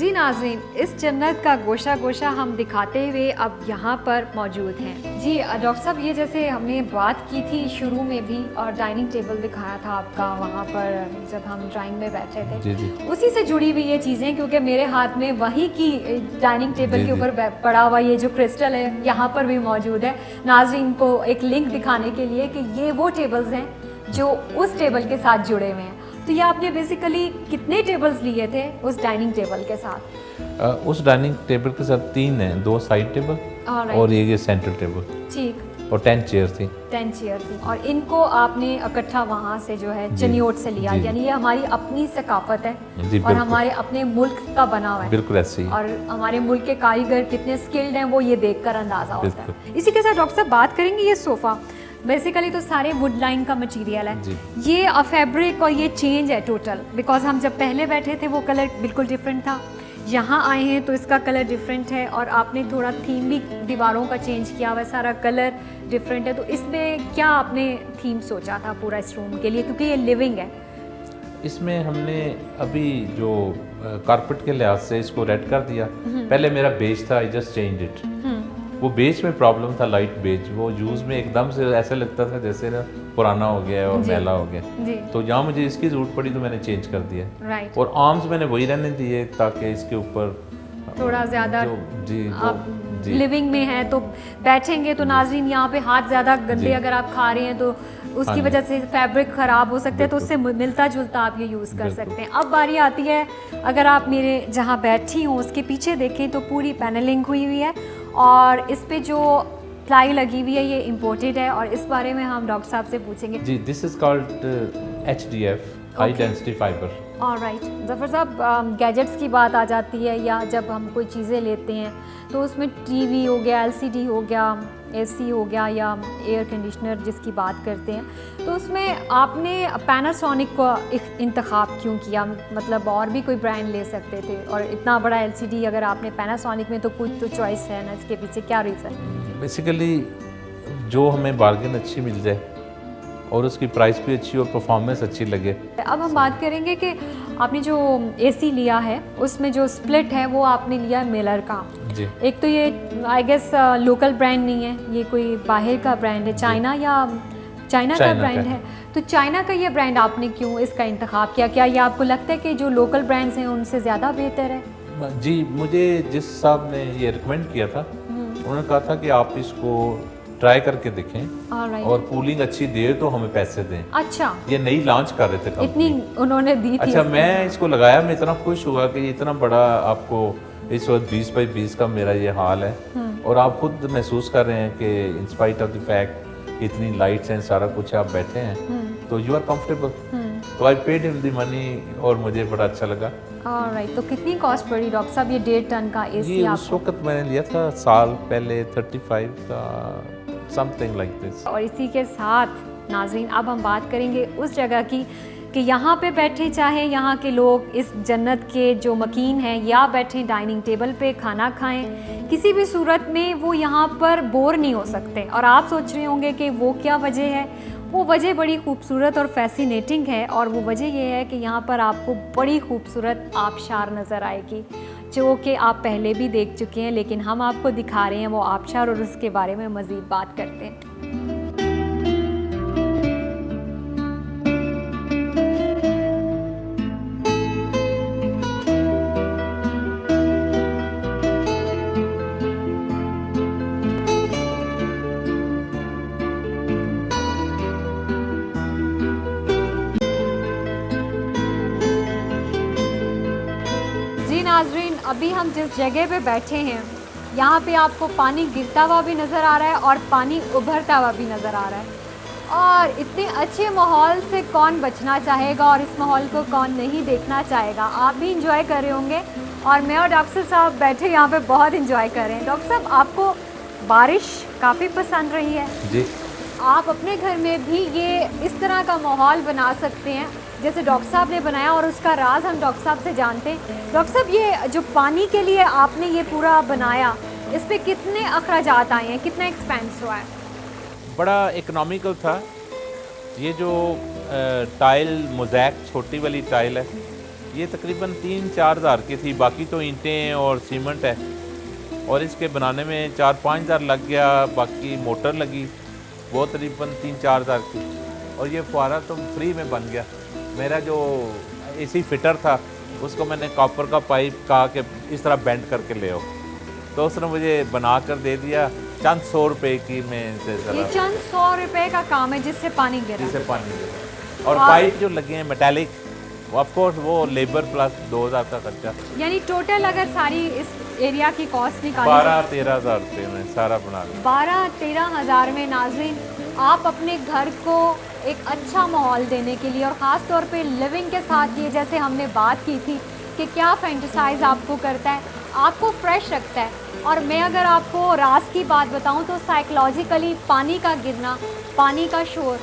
जी नाज़रीन, इस जन्नत का गोशा गोशा हम दिखाते हुए अब यहाँ पर मौजूद हैं। जी डॉक्टर साहब, ये जैसे हमने बात की थी शुरू में भी और डाइनिंग टेबल दिखाया था आपका वहाँ पर जब हम ड्राइंग में बैठे थे। जी जी। उसी से जुड़ी हुई ये चीज़ें, क्योंकि मेरे हाथ में वहीं की डाइनिंग टेबल के ऊपर पड़ा हुआ ये जो क्रिस्टल है यहाँ पर भी मौजूद है। नाज़रीन को एक लिंक दिखाने के लिए कि ये वो टेबल्स हैं जो उस टेबल के साथ जुड़े हुए हैं। तो ये आपने बेसिकली कितने टेबल्स लिए थे उस डाइनिंग टेबल के साथ? उस डाइनिंग टेबल के साथ 3 हैं, 2 साइड टेबल और ये सेंटर टेबल। ठीक। और 10 चेयर थी। 10 चेयर थी और इनको आपने इकट्ठा वहाँ से जो है चनियोट से लिया, यानी ये हमारी अपनी सकाफत है और हमारे अपने मुल्क का बना हुआ है। बिल्कुल ऐसे ही। और हमारे मुल्क के कारीगर कितने स्किल्ड हैं वो ये देखकर अंदाजा होता है। इसी के साथ डॉक्टर साहब बात करेंगे, ये सोफ़ा बेसिकली तो सारे वुड लाइन का मटेरियल है। ये फैब्रिक और ये चेंज है टोटल, बिकॉज हम जब पहले बैठे थे वो कलर बिल्कुल डिफरेंट था, यहाँ आए हैं तो इसका कलर डिफरेंट है और आपने थोड़ा थीम भी दीवारों का चेंज किया हुआ है, सारा कलर डिफरेंट है। तो इसमें क्या आपने थीम सोचा था पूरा इस रूम के लिए, क्योंकि ये लिविंग है? इसमें हमने अभी जो कारपेट के लिहाज से इसको रेड कर दिया। पहले मेरा बेज था, आई जस्ट चेंज इट। वो बेज में प्रॉब्लम था, लाइट बेज, वो यूज़ में एकदम से ऐसा लगता था जैसे ना पुराना हो गया है और मैला हो गया। तो जहाँ मुझे इसकी ज़रूरत पड़ी तो मैंने चेंज कर दिया। और आर्म्स मैंने वही रहने दिए ताकि इसके ऊपर थोड़ा ज़्यादा आप लिविंग में है तो बैठेंगे तो नाज़रीन यहाँ पे हाथ ज़्यादा गंदे अगर आप खा रहे हैं तो उसकी वजह से फैब्रिक ख़राब हो सकता है, तो उससे मिलता जुलता आप ये यूज़ कर सकते हैं। अब बारी आती है, अगर आप मेरे जहाँ बैठी हूँ उसके पीछे देखें तो पूरी पैनलिंग हुई हुई है और इस पे जो प्लाई लगी हुई है ये इम्पोर्टेड है और इस बारे में हम डॉक्टर साहब से पूछेंगे। जी, this is called HDF, high density fibre. Alright Zafar साहब, गैजेट्स की बात आ जाती है या जब हम कोई चीज़ें लेते हैं तो उसमें टीवी हो गया, LCD हो गया, AC हो गया या एयर कंडीशनर जिसकी बात करते हैं, तो उसमें आपने पैनासोनिक का इंतखाब क्यों किया? मतलब और भी कोई ब्रांड ले सकते थे और इतना बड़ा LCD अगर आपने पैनासोनिक में, तो कुछ तो चॉइस है ना, इसके पीछे क्या रीज़न? बेसिकली जो हमें बार्गेन अच्छी मिल जाए और उसकी प्राइस भी अच्छी और परफॉर्मेंस अच्छी लगे। अब हम बात करेंगे कि आपने जो AC लिया है उसमें जो स्प्लिट है वो आपने लिया है मिलर का। जी। एक तो ये आई गेस लोकल ब्रांड नहीं है, ये कोई बाहर का ब्रांड है, चाइना का ब्रांड है। तो चाइना का ये ब्रांड आपने क्यों इसका इंतखाब किया? क्या ये आपको लगता है कि जो लोकल ब्रांड्स हैं उनसे ज़्यादा बेहतर है? जी, मुझे जिस साहब ने ये रिकमेंड किया था उन्होंने कहा था कि आप इसको ट्राई करके देखें और कूलिंग अच्छी दे तो हमें पैसे दें। अच्छा, ये नई लॉन्च कर रहे थे कंपनी, इतनी उन्होंने दी थी? अच्छा, मैं इसको लगाया, मैं इतना खुश हुआ कि इतना बड़ा आपको इस वक्त 20 बाई 20 का मेरा ये हाल है और आप खुद महसूस कर रहे हैं कि in spite of the fact इतनी लाइट्स हैं, सारा कुछ आप बैठे हैं तो यू आर कंफर्टेबल। तो I paid him the money और मुझे बड़ा अच्छा लगा। ऑलराइट, तो कितनी कॉस्ट पड़ी डॉक्टर साहब ये 1.5 टन का AC? उस वक्त मैंने लिया था साल पहले 35 का, समथिंग लाइक दिस। और इसी के साथ नाज़रीन अब हम बात करेंगे उस जगह की कि यहाँ पे बैठे, चाहे यहाँ के लोग इस जन्नत के जो मकीन हैं या बैठे डाइनिंग टेबल पे खाना खाएं, किसी भी सूरत में वो यहाँ पर बोर नहीं हो सकते। और आप सोच रहे होंगे कि वो क्या वजह है? वो वजह बड़ी खूबसूरत और फैसिनेटिंग है और वो वजह ये है कि यहाँ पर आपको बड़ी खूबसूरत आबशार नज़र आएगी जो कि आप पहले भी देख चुके हैं, लेकिन हम आपको दिखा रहे हैं वो आबशार और उसके बारे में मज़ीद बात करते हैं। नाज़रीन, अभी हम जिस जगह पे बैठे हैं यहाँ पे आपको पानी गिरता हुआ भी नज़र आ रहा है और पानी उभरता हुआ भी नज़र आ रहा है और इतने अच्छे माहौल से कौन बचना चाहेगा और इस माहौल को कौन नहीं देखना चाहेगा। आप भी इंजॉय कर रहे होंगे और मैं और डॉक्टर साहब बैठे यहाँ पे बहुत इंजॉय कर रहे हैं। डॉक्टर साहब, आपको बारिश काफ़ी पसंद रही है जी। आप अपने घर में भी ये इस तरह का माहौल बना सकते हैं जैसे डॉक्टर साहब ने बनाया और उसका राज हम डॉक्टर साहब से जानते हैं। डॉक्टर साहब, ये जो पानी के लिए आपने ये पूरा बनाया, इस पे कितने अखराजात आए हैं, कितना एक्सपेंस हुआ है? बड़ा इकोनॉमिकल था। ये जो टाइल मोज़ैक छोटी वाली टाइल है ये तकरीबन 3-4 हज़ार की थी, बाकी तो ईंटें और सीमेंट है, और इसके बनाने में 4-5 हज़ार लग गया, बाकी मोटर लगी वो तकरीबन 3-4 हज़ार की, और ये फुहारा तो फ्री में बन गया। मेरा जो एसी फिटर था उसको मैंने कॉपर का पाइप कहा कि इस तरह बेंड करके ले आओ, तो उसने मुझे बना कर दे दिया चंद 100 रुपए की में से ये चंद 100 रुपए का काम है जिससे पानी गिरा। जिससे पानी गिरा। और पाइप जो लगे हैं मेटालिक, ऑफ कोर्स वो लेबर प्लस 2000 का खर्चा। यानी टोटल अगर सारी इस एरिया की कॉस्ट निकाली 12-13 हज़ार रुपये में सारा बना लिया। 12-13 हज़ार में नाज़रीन आप अपने घर को एक अच्छा माहौल देने के लिए, और ख़ास तौर पे लिविंग के साथ, ये जैसे हमने बात की थी कि क्या फैंटेसाइज आपको करता है, आपको फ्रेश रखता है। और मैं अगर आपको राज की बात बताऊं तो साइकोलॉजिकली पानी का गिरना, पानी का शोर,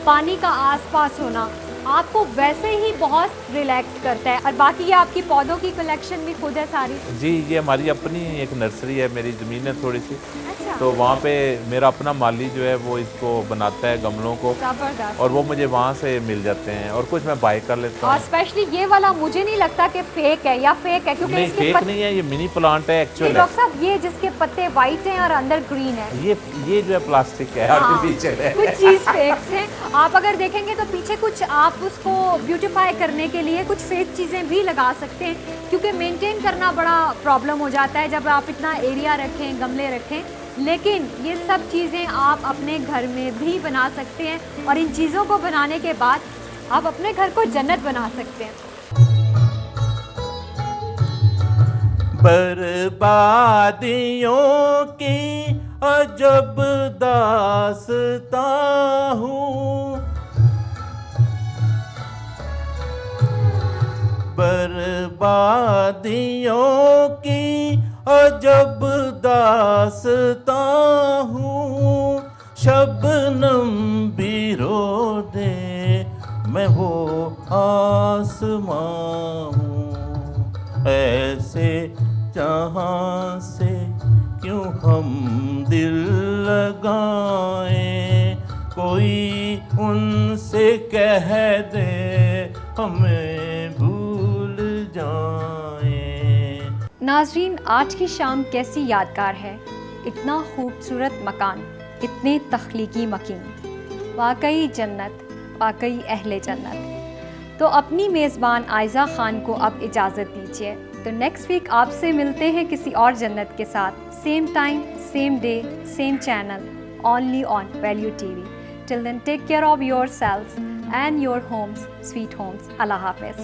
पानी का आसपास होना आपको वैसे ही बहुत रिलैक्स करता है। और बाकी ये आपकी पौधों की कलेक्शन भी खुद है सारी? जी, ये हमारी अपनी एक नर्सरी है, मेरी ज़मीन है थोड़ी सी, अच्छा। तो वहाँ पे मेरा अपना माली जो है वो इसको बनाता है गमलों को, जबरदस्त। और वो मुझे वहाँ से मिल जाते हैं, और कुछ मैं बाय कर लेता हूँ। और स्पेशली ये वाला मुझे नहीं लगता कि फेक है या फेक है, क्योंकि नहीं, इसके फेक नहीं है, ये मिनी प्लांट है एक्चुअल। डॉक्टर साहब ये जिसके पत्ते वाइट हैं और अंदर ग्रीन है, ये जो है प्लास्टिक है, आर्टिफिशियल है। कुछ चीज़ फेक है। आप अगर देखेंगे तो पीछे कुछ आप उसको ब्यूटीफाई करने के लिए कुछ फेक चीज़ें भी लगा सकते हैं, क्योंकि मेंटेन करना बड़ा प्रॉब्लम हो जाता है जब आप इतना एरिया रखें, गमले रखें। लेकिन ये सब चीज़ें आप अपने घर में भी बना सकते हैं, और इन चीज़ों को बनाने के बाद आप अपने घर को जन्नत बना सकते हैं। बर्बादियों की अजब दास्तां हूँ, बर्बादियों की अजब दास्तां हूँ, शबनम भी रो दे मैं वो आसमां हूँ, ऐसे जहाँ से क्यों हम दिल लगाएं, कोई उनसे कह दे हमें भूल जाएं। नाज़रीन, आज की शाम कैसी यादगार है। इतना खूबसूरत मकान, इतने तख्लीकी मकीन, वाकई जन्नत, वाकई अहले जन्नत। तो अपनी मेज़बान आयज़ा ख़ान को अब इजाज़त दीजिए। तो नेक्स्ट वीक आपसे मिलते हैं किसी और जन्नत के साथ, same time, same day, same channel, only on value TV. Till then take care of yourselves and your homes, sweet homes. Allah Hafiz.